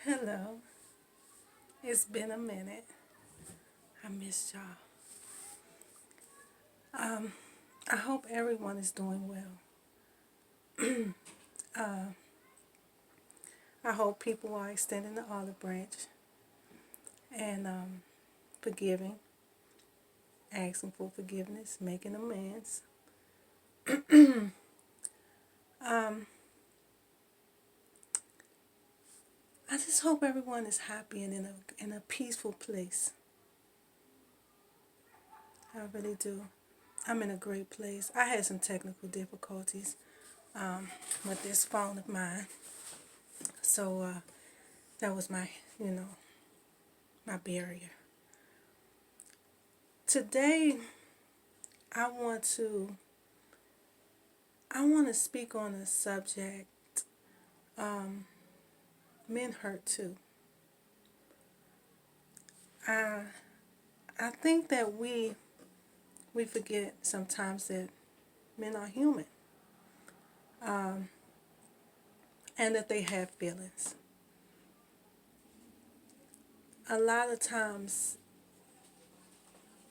Hello. It's been a minute. I missed y'all. I hope everyone is doing well. I hope people are extending the olive branch and forgiving, asking for forgiveness, making amends. Um, I just hope everyone is happy and in a peaceful place. I really do. I'm in a great place. I had some technical difficulties with this phone of mine, so that was you know, my barrier. Today, I want to I want to speak on a subject. Um, Men hurt too. I I think that we forget sometimes that men are human, um, and that they have feelings. A lot of times,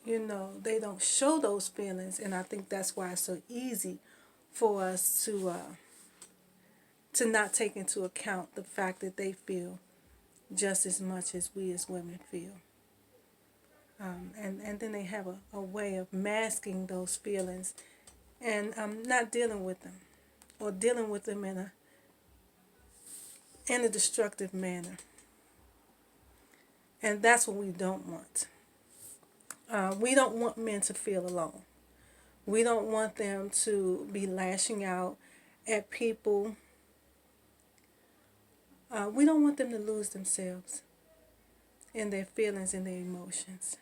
they don't show those feelings, and I think that's why it's so easy for us to not take into account the fact that they feel just as much as we as women feel. And then they have a way of masking those feelings and not dealing with them, or dealing with them in a destructive manner. And that's what we don't want. We don't want men to feel alone. We don't want them to be lashing out at people. We don't want them to lose themselves in their feelings and their emotions.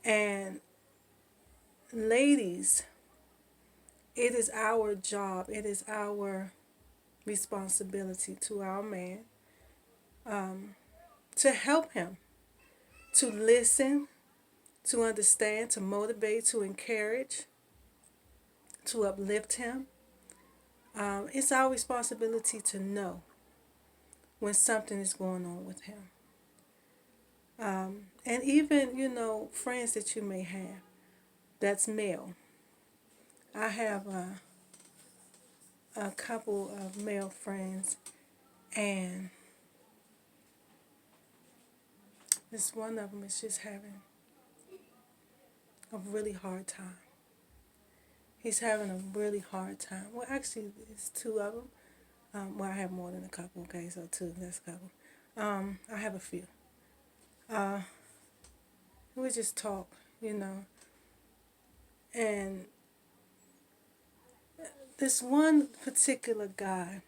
And ladies, it is our job, it is our responsibility to our man, to help him, to listen, to understand, to motivate, to encourage, to uplift him. It's our responsibility to know when something is going on with him. And even, friends that you may have that's male. I have a couple of male friends, and this one of them is just having a really hard time. He's having a really hard time. Well, actually, it's two of them. Well, I have more than a couple, okay, so two, that's a couple. I have a few. Uh, we just talk, you know. And this one particular guy,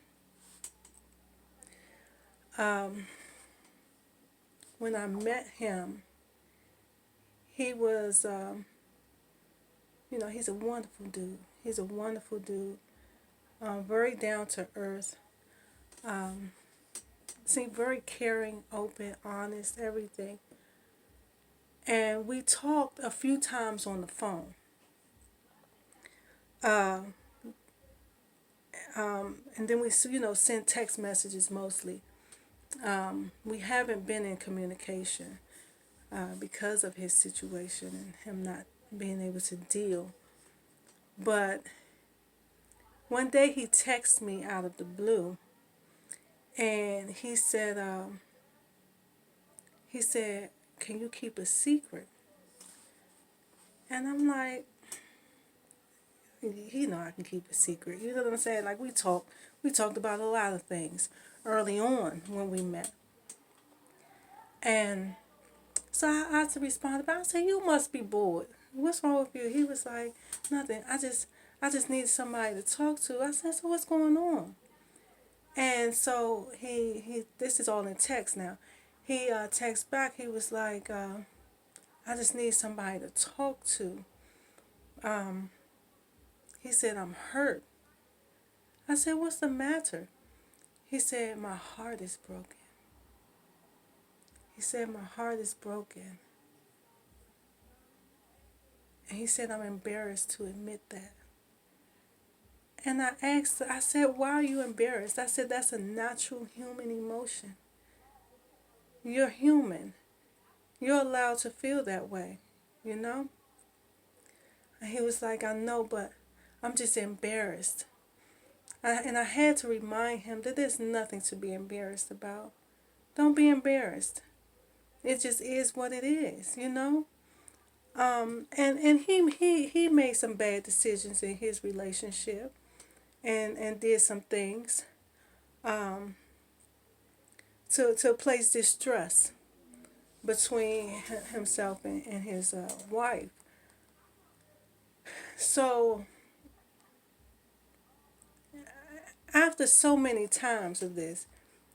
um, when I met him, he was, he's a wonderful dude. He's a wonderful dude. Very down to earth. Um, Seemed very caring, open, honest, everything. And we talked a few times on the phone. Uh, and then we, sent text messages mostly. We haven't been in communication because of his situation and him not being able to deal. But one day he texted me out of the blue, and he said, "Can you keep a secret?" And I'm like, I can keep a secret. You know what I'm saying? Like we talked about a lot of things early on when we met. And so I had to respond. But I said, "You must be bored. What's wrong with you?" He was like, "Nothing. I just needed somebody to talk to." I said, "So what's going on?" And so he this is all in text now. He texts back. He was like, "I just need somebody to talk to." Um, he said, "I'm hurt." I said, "What's the matter?" He said, "My heart is broken." He said, "My heart is broken." And he said, "I'm embarrassed to admit that." And I said, "Why are you embarrassed?" I said, "That's a natural human emotion." You're human. You're allowed to feel that way, you know? And he was like, I know, but I'm just embarrassed. And I had to remind him that there's nothing to be embarrassed about. Don't be embarrassed. It just is what it is, you know? And he made some bad decisions in his relationship and did some things um, to place distrust between himself and his wife. So after so many times of this,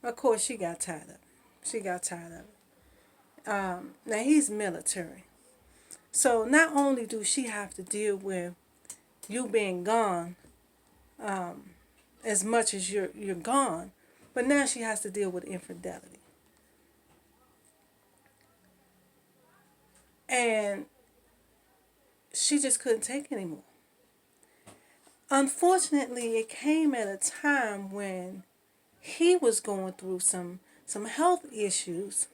of course she got tired of it. She got tired of it. Now he's military. So not only do she have to deal with you being gone as much as you're gone, but now she has to deal with infidelity. And she just couldn't take it anymore. Unfortunately, it came at a time when he was going through some health issues.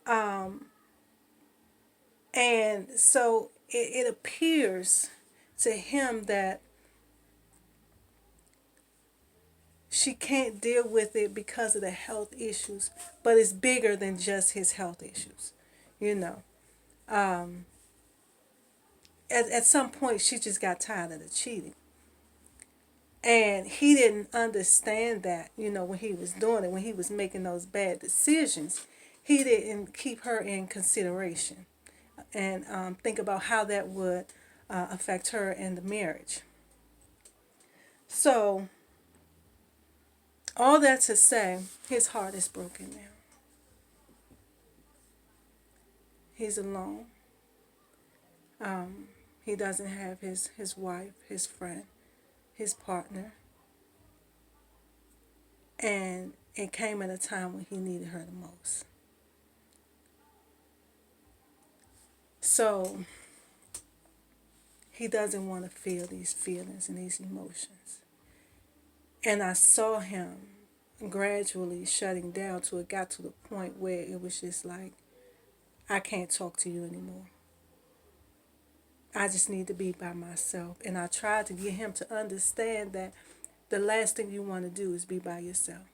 Um, and so it appears to him that she can't deal with it because of the health issues, but it's bigger than just his health issues, you know. Um, at some point, she just got tired of the cheating. And he didn't understand that, you know, when he was doing it, when he was making those bad decisions, he didn't keep her in consideration and think about how that would affect her and the marriage. So, all that to say, his heart is broken now. He's alone. Um, he doesn't have his wife, his friend, his partner. And it came at a time when he needed her the most. So he doesn't want to feel these feelings and these emotions. And I saw him gradually shutting down till it got to the point where it was just like, I can't talk to you anymore. I just need to be by myself. And I tried to get him to understand that the last thing you want to do is be by yourself.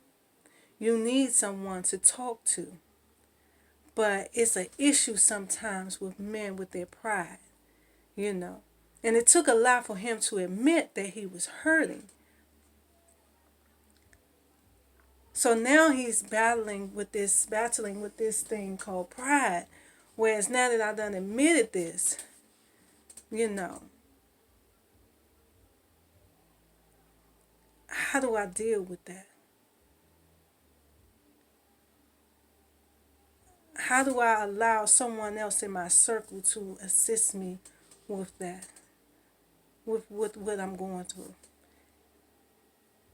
You need someone to talk to. But it's an issue sometimes with men with their pride, you know. And it took a lot for him to admit that he was hurting. So now he's battling with this thing called pride. Whereas now that I done admitted this, you know, how do I deal with that? How do I allow someone else in my circle to assist me with that, with what I'm going through?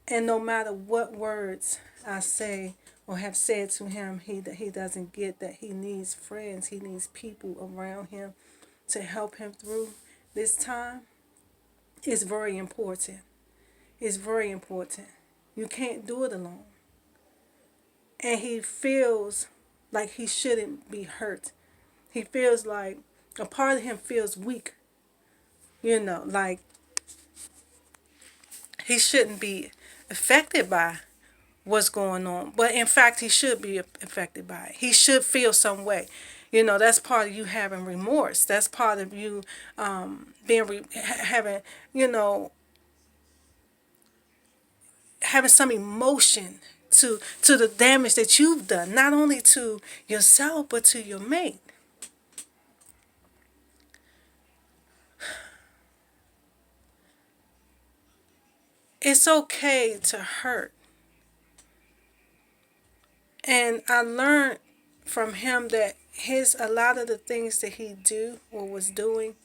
And no matter what words I say or have said to him, he doesn't get that he needs friends, he needs people around him to help him through this time. It's very important. It's very important. You can't do it alone. And he feels like he shouldn't be hurt. He feels like a part of him feels weak, you know, like he shouldn't be affected by what's going on. But in fact, he should be affected by it. He should feel some way. You know, that's part of you having remorse. That's part of you having, you know, having some emotion to the damage that you've done, not only to yourself but to your mate. It's okay to hurt. And I learned from him that a lot of the things that he do or was doing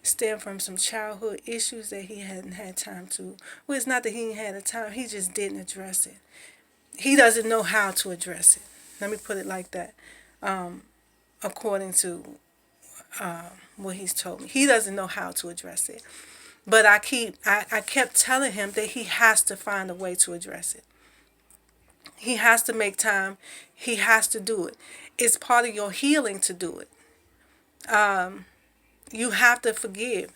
stem from some childhood issues that he hadn't had time to. Well, it's not that he had a time, he just didn't address it. He doesn't know how to address it. Let me put it like that. According to what he's told me, he doesn't know how to address it. But I kept telling him that he has to find a way to address it. He has to make time. He has to do it. It's part of your healing to do it. You have to forgive.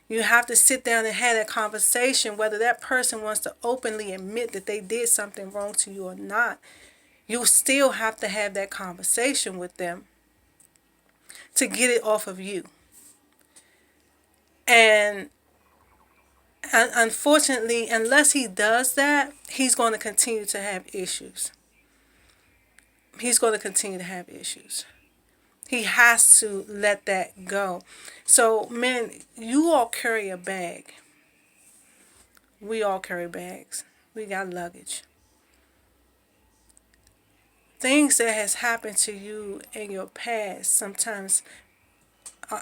You have to sit down and have that conversation, whether that person wants to openly admit that they did something wrong to you or not. You still have to have that conversation with them to get it off of you. And unfortunately, unless he does that, he's going to continue to have issues. He's going to continue to have issues. He has to let that go. So, men, you all carry a bag. We all carry bags. We got luggage. Things that has happened to you in your past sometimes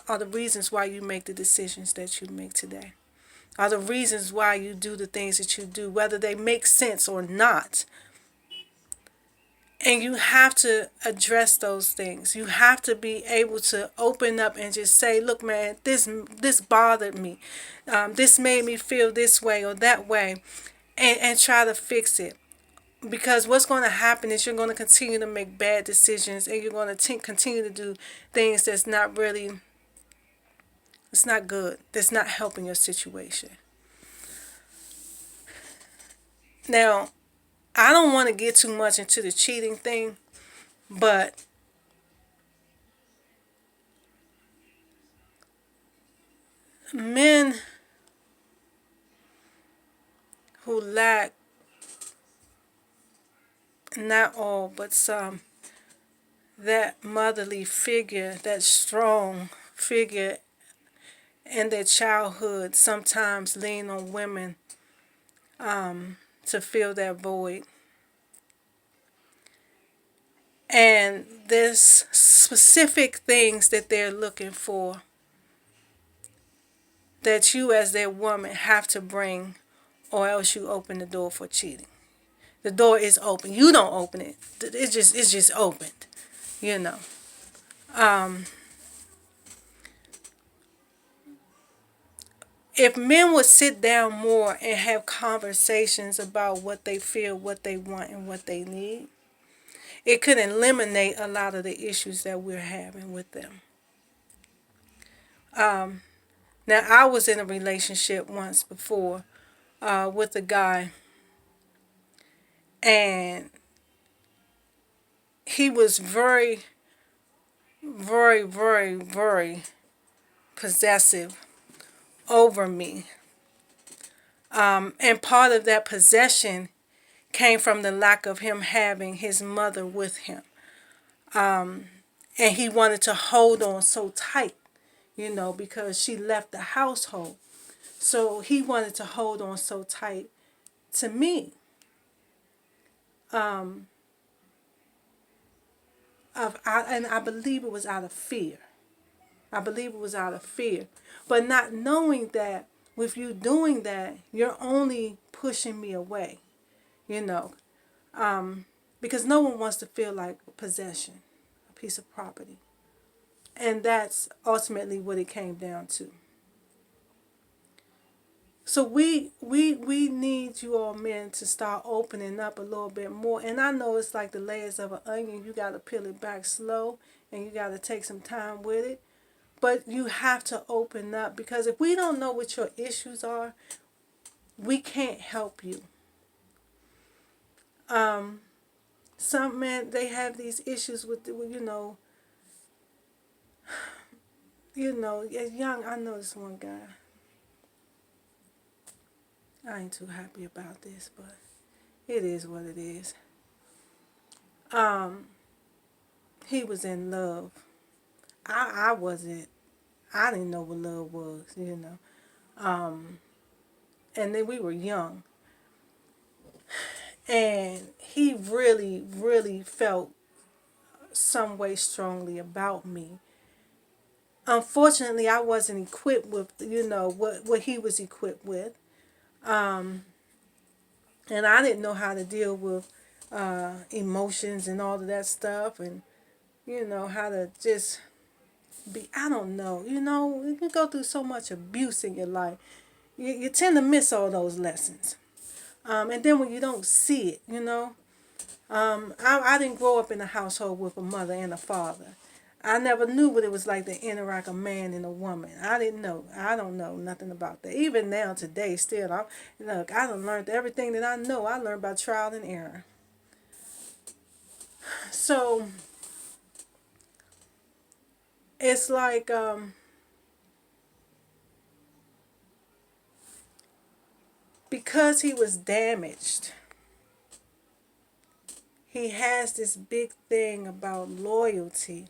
are the reasons why you make the decisions that you make today. Are the reasons why you do the things that you do, whether they make sense or not. And you have to address those things. You have to be able to open up and just say, look, man, this bothered me. This made me feel this way or that way. And try to fix it. Because what's going to happen is you're going to continue to make bad decisions. And you're going to continue to do things that's not really, it's not good. That's not helping your situation. Now, I don't want to get too much into the cheating thing, but men who lack, not all, but some, that motherly figure, that strong figure in their childhood sometimes lean on women to fill that void. And there's specific things that they're looking for that you as their woman have to bring, or else you open the door for cheating. The door is open. You don't open it. It's just opened. You know. If men would sit down more and have conversations about what they feel, what they want, and what they need, it could eliminate a lot of the issues that we're having with them. Now, I was in a relationship once before with a guy, and he was very, very, very, very possessive over me. And part of that possession came from the lack of him having his mother with him. And he wanted to hold on so tight, because she left the household. So he wanted to hold on so tight to me. And I believe it was out of fear. But not knowing that with you doing that, you're only pushing me away, because no one wants to feel like possession, a piece of property. And that's ultimately what it came down to. So we need you all men to start opening up a little bit more. And I know it's like the layers of an onion. You got to peel it back slow and you got to take some time with it. But you have to open up, because if we don't know what your issues are, we can't help you. Some men, they have these issues with, as young, I know this one guy. I ain't too happy about this, but it is what it is. He was in love. I wasn't. I didn't know what love was, And then we were young. And he really, really felt some way strongly about me. Unfortunately, I wasn't equipped with, what he was equipped with. And I didn't know how to deal with emotions and all of that stuff. And, how to just be, I don't know. You can go through so much abuse in your life. You tend to miss all those lessons. And then when you don't see it, I didn't grow up in a household with a mother and a father. I never knew what it was like to interact a man and a woman. I didn't know. I don't know nothing about that. Even now, today, still, I done learned everything that I know. I learned by trial and error. So it's like because he was damaged, he has this big thing about loyalty.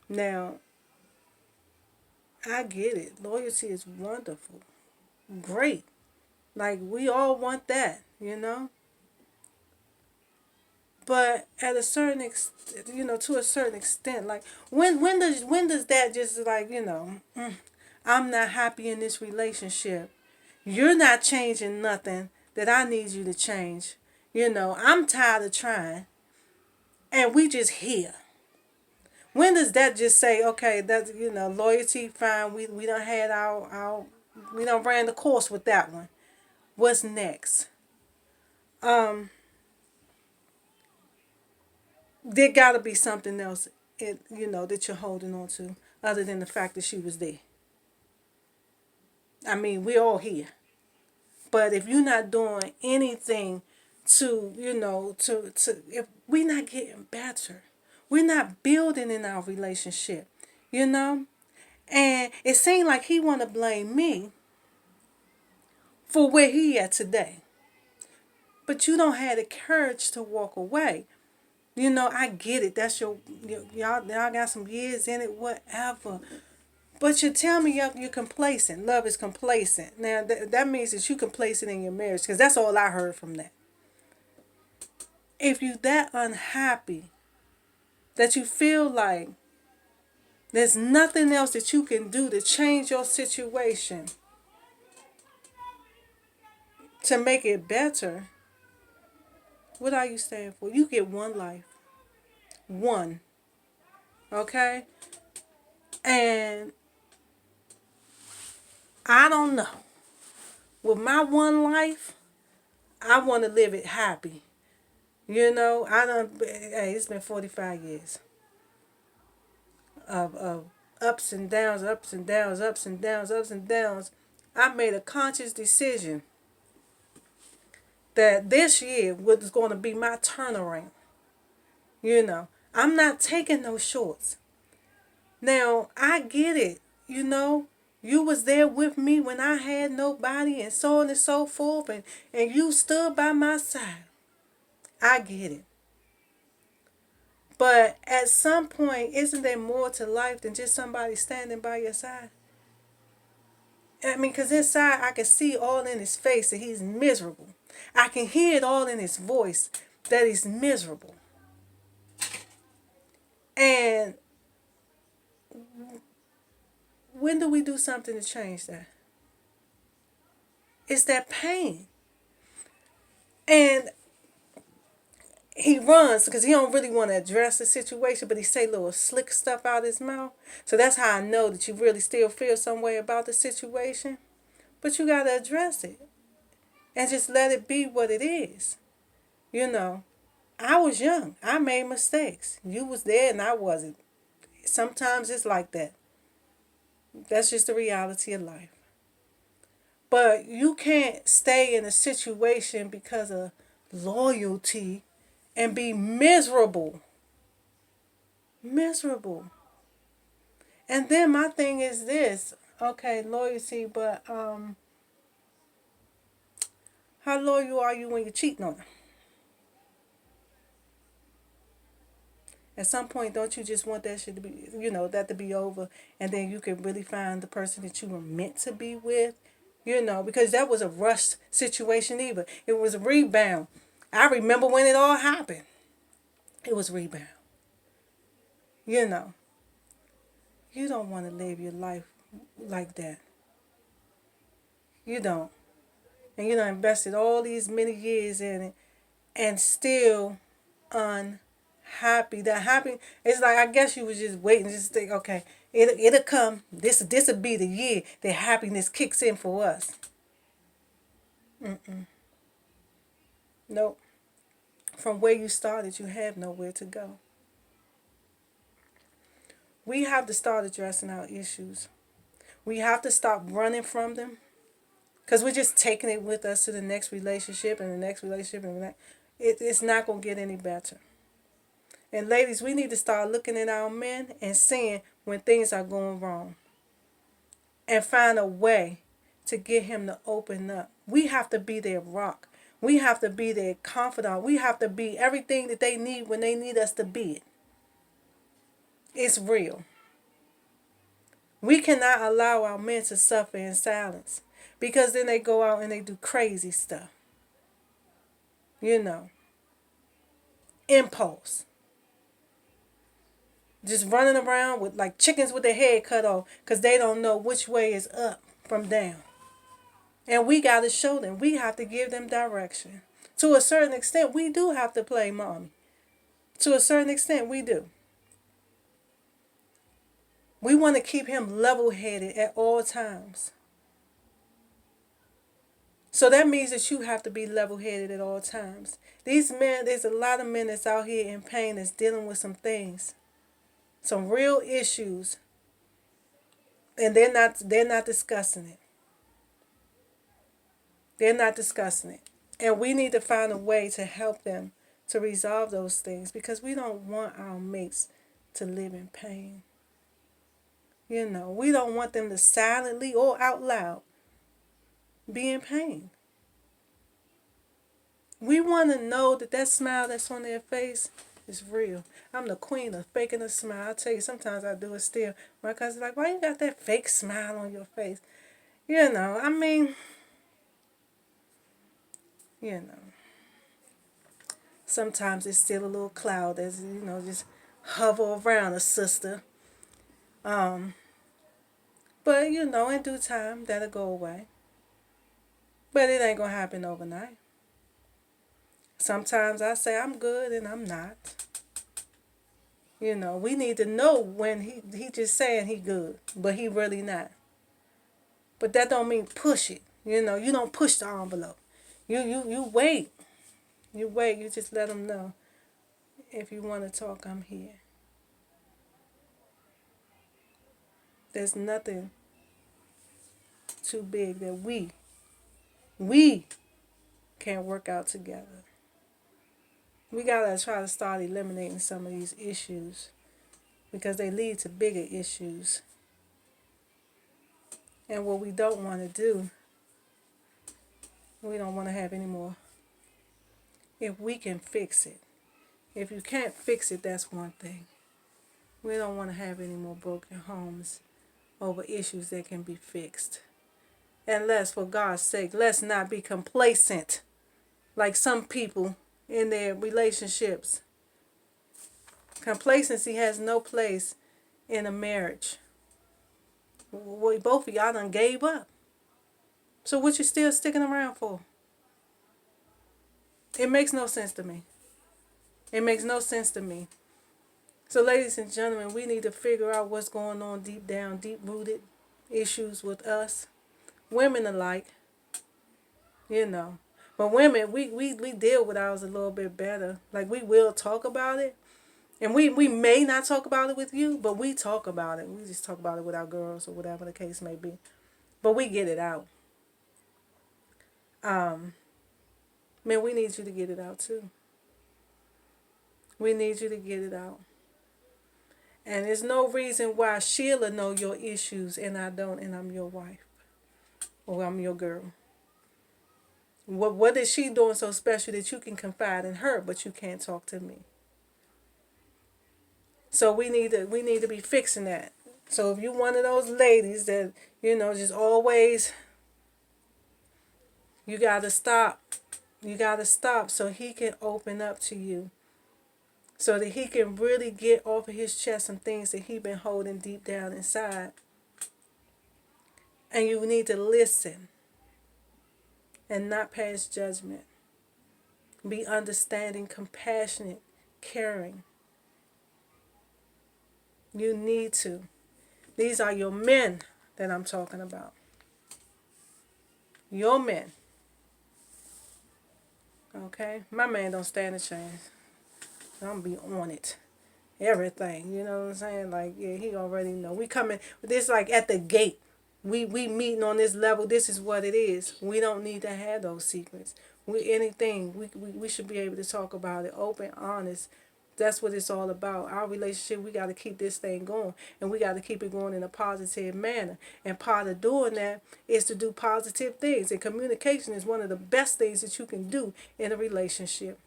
Now, I get it. Loyalty is wonderful, great. Like we all want that, you know. But at a certain to a certain extent, like when does that just like I'm not happy in this relationship. You're not changing nothing that I need you to change. I'm tired of trying, and we just here. When does that just say, okay, that's loyalty, fine. We don't had our we don't ran the course with that one. What's next? Um, there got to be something else, that you're holding on to, other than the fact that she was there. I mean, we're all here, but if you're not doing anything to, if we're not getting better, we're not building in our relationship, you know. And it seemed like he want to blame me for where he at today, but you don't have the courage to walk away. I get it. That's y'all got some years in it, whatever. But you tell me you're complacent. Love is complacent. Now that means that you complacent in your marriage, because that's all I heard from that. If you that unhappy that you feel like there's nothing else that you can do to change your situation to make it better, what are you staying for? You get one life. One. Okay? And I don't know. With my one life, I want to live it happy. Hey, it's been 45 years of ups and downs, ups and downs, ups and downs, ups and downs. I made a conscious decision that this year was going to be my turnaround. I'm not taking no shorts. Now, I get it. You was there with me when I had nobody, and so on and so forth, and you stood by my side. I get it. But at some point, isn't there more to life than just somebody standing by your side? I mean, because inside I can see all in his face that he's miserable. I can hear it all in his voice that he's miserable. And when do we do something to change that? It's that pain. And he runs because he don't really want to address the situation, but he say little slick stuff out his mouth. So that's how I know that you really still feel some way about the situation. But you got to address it and just let it be what it is. I was young. I made mistakes. You was there and I wasn't. Sometimes it's like that. That's just the reality of life. But you can't stay in a situation because of loyalty and be miserable. Miserable. And then my thing is this. Okay, loyalty, but how loyal are you when you're cheating on them? At some point, don't you just want that shit to be, that to be over, and then you can really find the person that you were meant to be with, because that was a rush situation either. It was a rebound. I remember when it all happened. It was rebound. You don't want to live your life like that. You don't. And you done invested all these many years in it, and still unhappy. That happy, it's like, I guess you was just waiting, just think, okay, it'll come. This'll be the year that happiness kicks in for us. Nope. from where you started, you have nowhere to go. We have to start addressing our issues. We have to stop running from them because we're just taking it with us to the next relationship and the next relationship. And it's not going to get any better. And ladies, we need to start looking at our men and seeing when things are going wrong and find a way to get him to open up. We have to be their rock. We have to be their confidant. We have to be everything that they need when they need us to be it. It's real. We cannot allow our men to suffer in silence because then they go out and they do crazy stuff. You know, impulse. Just running around with like chickens with their head cut off because they don't know which way is up from down. And we got to show them. We have to give them direction. To a certain extent, we do have to play mommy. To a certain extent, we do. We want to keep him level-headed at all times. So that means that you have to be level-headed at all times. These men, there's a lot of men that's out here in pain that's dealing with some things. Some real issues. And they're not discussing it. They're not discussing it. And we need to find a way to help them to resolve those things because we don't want our mates to live in pain. You know, we don't want them to silently or out loud be in pain. We want to know that that smile that's on their face is real. I'm the queen of faking a smile. I tell you, sometimes I do it still. My cousin's like, why you got that fake smile on your face? You know, I mean, you know. Sometimes it's still a little cloud that's, you know, just hover around a sister. But, you know, in due time, that'll go away. But it ain't going to happen overnight. Sometimes I say I'm good and I'm not. You know, we need to know when he just saying he good, but he really not. But that don't mean push it. You know, you don't push the envelope. You wait. You wait. You just let them know. If you want to talk, I'm here. There's nothing too big that we can't work out together. We got to try to start eliminating some of these issues because they lead to bigger issues. And what we don't want to do, we don't want to have any more. If we can fix it. If you can't fix it, that's one thing. We don't want to have any more broken homes over issues that can be fixed. And let's, for God's sake, let's not be complacent like some people in their relationships. Complacency has no place in a marriage. Both of y'all done gave up. So what you still sticking around for? It makes no sense to me. It makes no sense to me. So ladies and gentlemen, we need to figure out what's going on deep down, deep-rooted issues with us. Women alike, you know. But women, we deal with ours a little bit better. Like, we will talk about it. And we may not talk about it with you, but we talk about it. We just talk about it with our girls or whatever the case may be. But we get it out. Man, we need you to get it out too. We need you to get it out. And there's no reason why Sheila know your issues and I don't, and I'm your wife. Or I'm your girl. What is she doing so special that you can confide in her, but you can't talk to me? So we need to be fixing that. So if you're one of those ladies that, you know, just always, you got to stop. You got to stop so he can open up to you. So that he can really get off of his chest some things that he's been holding deep down inside. And you need to listen and not pass judgment. Be understanding, compassionate, caring. You need to. These are your men that I'm talking about. Your men. Okay? My man don't stand a chance. I'm gonna be on it. Everything. You know what I'm saying? Like, yeah, he already know. We coming this like at the gate. We meeting on this level. This is what it is. We don't need to have those secrets. We should be able to talk about it open, honest. That's what it's all about. Our relationship, we got to keep this thing going. And we got to keep it going in a positive manner. And part of doing that is to do positive things. And communication is one of the best things that you can do in a relationship.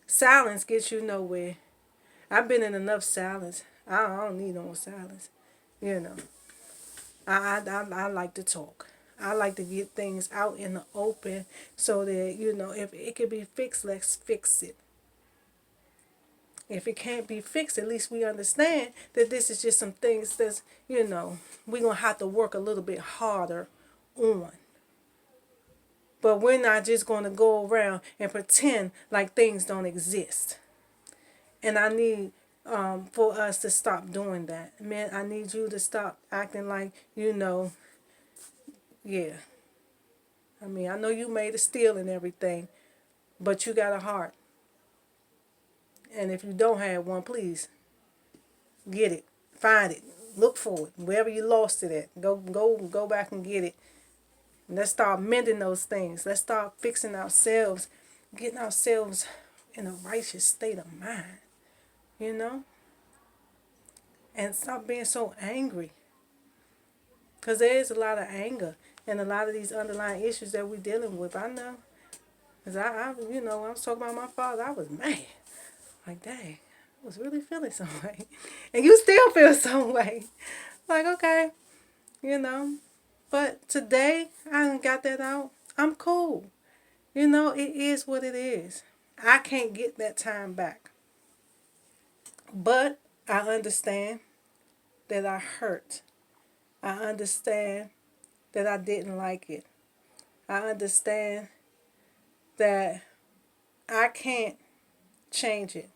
Silence gets you nowhere. I've been in enough silence. I don't need no more silence. You know, I like to talk. I like to get things out in the open so that, if it can be fixed, let's fix it. If it can't be fixed, at least we understand that this is just some things that's, we're going to have to work a little bit harder on. But we're not just going to go around and pretend like things don't exist. And I need for us to stop doing that. Man, I need you to stop acting like, yeah. I mean, I know you made of steel and everything, but you got a heart. And if you don't have one, please get it, find it, look for it, wherever you lost it at. Go back and get it. And let's start mending those things. Let's start fixing ourselves, getting ourselves in a righteous state of mind, you know, and stop being so angry. Because there is a lot of anger and a lot of these underlying issues that we're dealing with. I know. Because when I was talking about my father, I was mad. Like, dang, I was really feeling some way. And you still feel some way. Like, okay, you know. But today, I done got that out. I'm cool. It is what it is. I can't get that time back. But I understand that I hurt. I understand that I didn't like it. I understand that I can't change it.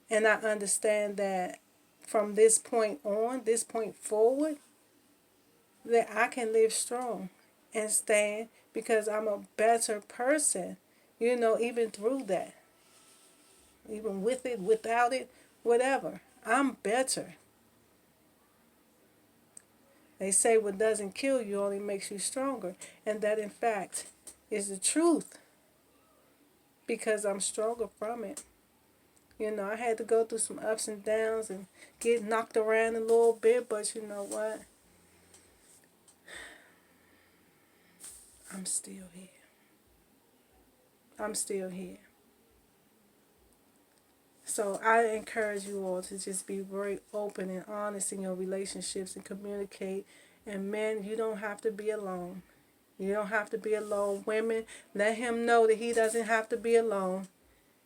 And I understand that from this point on, this point forward, that I can live strong and stand because I'm a better person, even through that. Even with it, without it, whatever. I'm better. They say what doesn't kill you only makes you stronger. And that, in fact, is the truth because I'm stronger from it. I had to go through some ups and downs and get knocked around a little bit, but you know what? I'm still here. I'm still here. So I encourage you all to just be very open and honest in your relationships and communicate. And men, you don't have to be alone. You don't have to be alone. Women, let him know that he doesn't have to be alone.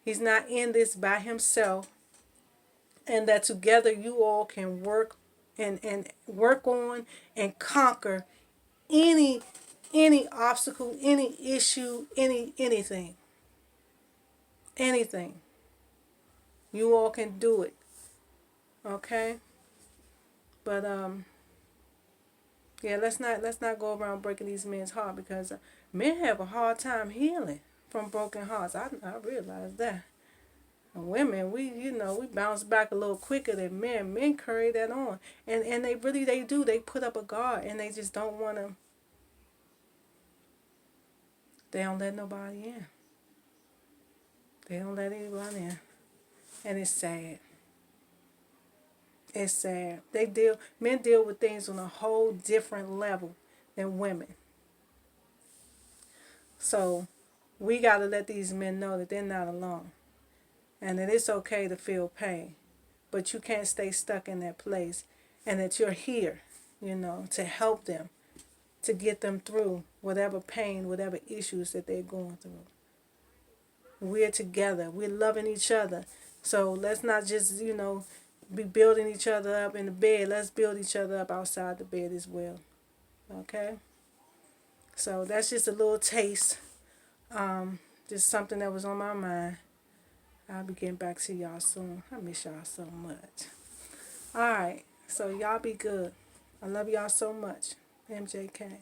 He's not in this by himself. And that together you all can work and work on and conquer any obstacle, any issue, anything. Anything. You all can do it. Okay? But yeah, let's not go around breaking these men's heart because men have a hard time healing from broken hearts. I realize that. And women, we bounce back a little quicker than men. Men carry that on. And they do. They put up a guard and they just don't want to. They don't let nobody in. They don't let anyone in. And it's sad. It's sad. Men deal with things on a whole different level than women. So we got to let these men know that they're not alone. And that it's okay to feel pain. But you can't stay stuck in that place. And that you're here, to help them. To get them through whatever pain, whatever issues that they're going through. We're together. We're loving each other. So let's not just, be building each other up in the bed. Let's build each other up outside the bed as well. Okay? So that's just a little taste. Just something that was on my mind. I'll be getting back to y'all soon. I miss y'all so much. Alright. So y'all be good. I love y'all so much. MJK.